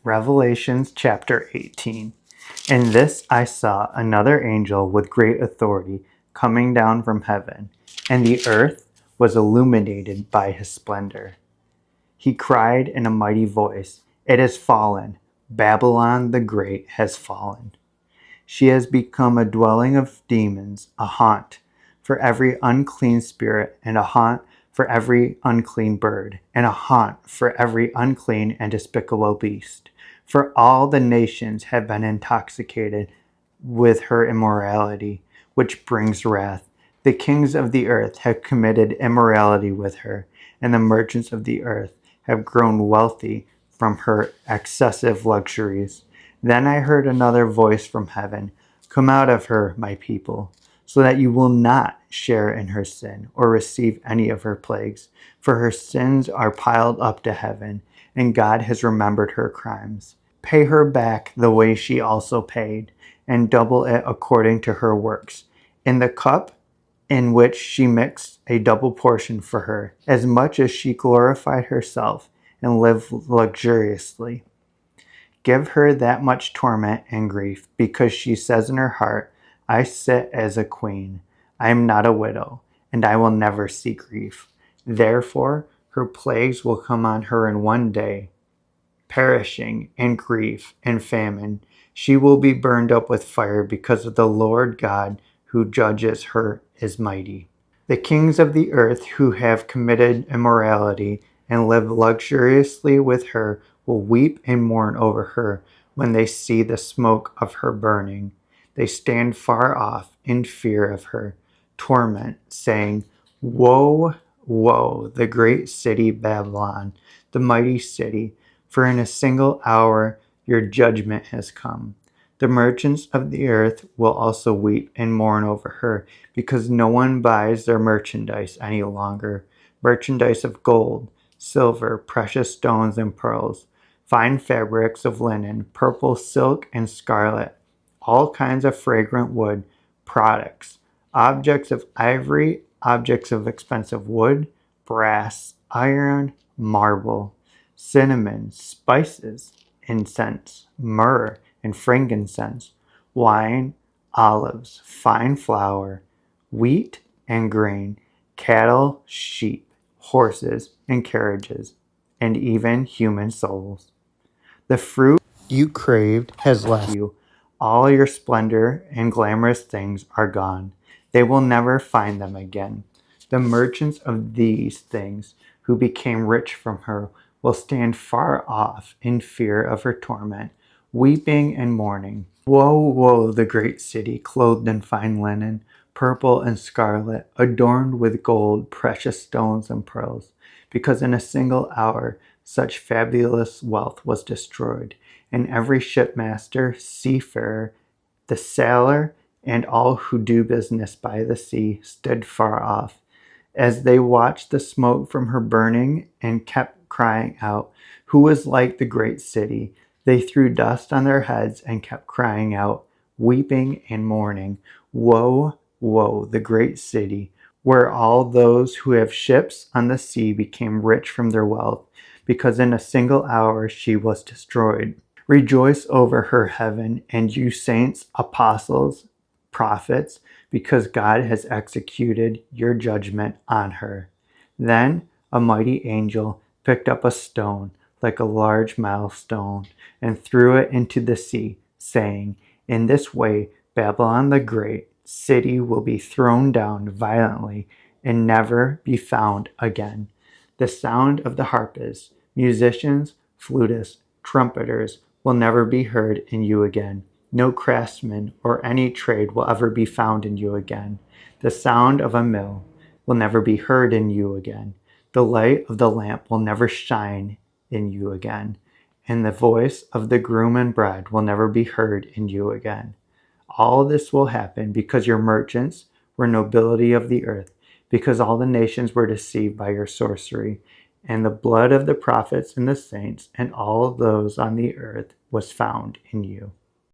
Revelations chapter 18. In this I saw another angel with great authority coming down from heaven, and the earth was illuminated by his splendor. He cried in a mighty voice, "It has fallen! Babylon the Great has fallen. She has become a dwelling of demons, a haunt for every unclean spirit, and a haunt for every unclean bird, and a haunt for every unclean and despicable beast. For all the nations have been intoxicated with her immorality, which brings wrath. The kings of the earth have committed immorality with her, and the merchants of the earth have grown wealthy from her excessive luxuries." Then I heard another voice from heaven, "Come out of her, my people, so that you will not share in her sin or receive any of her plagues. For her sins are piled up to heaven, and God has remembered her crimes. Pay her back the way she also paid, and double it according to her works. In the cup in which she mixed a double portion for her, as much as she glorified herself and lived luxuriously. Give her that much torment and grief, because she says in her heart, 'I sit as a queen. I am not a widow, and I will never see grief.' Therefore, her plagues will come on her in one day, perishing and grief and famine. She will be burned up with fire, because of the Lord God who judges her is mighty. The kings of the earth who have committed immorality and live luxuriously with her will weep and mourn over her when they see the smoke of her burning. They stand far off in fear of her torment, saying, 'Woe, woe, the great city Babylon, the mighty city, for in a single hour your judgment has come.' The merchants of the earth will also weep and mourn over her, because no one buys their merchandise any longer, merchandise of gold, silver, precious stones and pearls, fine fabrics of linen, purple silk and scarlet, all kinds of fragrant wood products, objects of ivory, objects of expensive wood, brass, iron, marble, cinnamon, spices, incense, myrrh, and frankincense, wine, olives, fine flour, wheat and grain, cattle, sheep, horses, and carriages, and even human souls. The fruit you craved has left you. All your splendor and glamorous things are gone. They will never find them again. The merchants of these things who became rich from her will stand far off in fear of her torment, weeping and mourning. Woe, woe, the great city, clothed in fine linen, purple and scarlet, adorned with gold, precious stones, and pearls, because in a single hour such fabulous wealth was destroyed, and every shipmaster, seafarer, the sailor, and all who do business by the sea stood far off, as they watched the smoke from her burning, and kept crying out, 'Who is like the great city?' They threw dust on their heads and kept crying out, weeping and mourning, 'Woe, woe, the great city, where all those who have ships on the sea became rich from their wealth, because in a single hour she was destroyed.' Rejoice over her, heaven, and you saints, apostles, prophets, because God has executed your judgment on her." Then a mighty angel picked up a stone like a large milestone and threw it into the sea, saying, "In this way Babylon the great city will be thrown down violently and never be found again. The sound of the harpists, musicians, flutists, trumpeters will never be heard in you again. No craftsman or any trade will ever be found in you again. The sound of a mill will never be heard in you again. The light of the lamp will never shine in you again, and the voice of the groom and bride will never be heard in you again. All this will happen because your merchants were nobility of the earth, because all the nations were deceived by your sorcery, and the blood of the prophets and the saints and all those on the earth was found in you."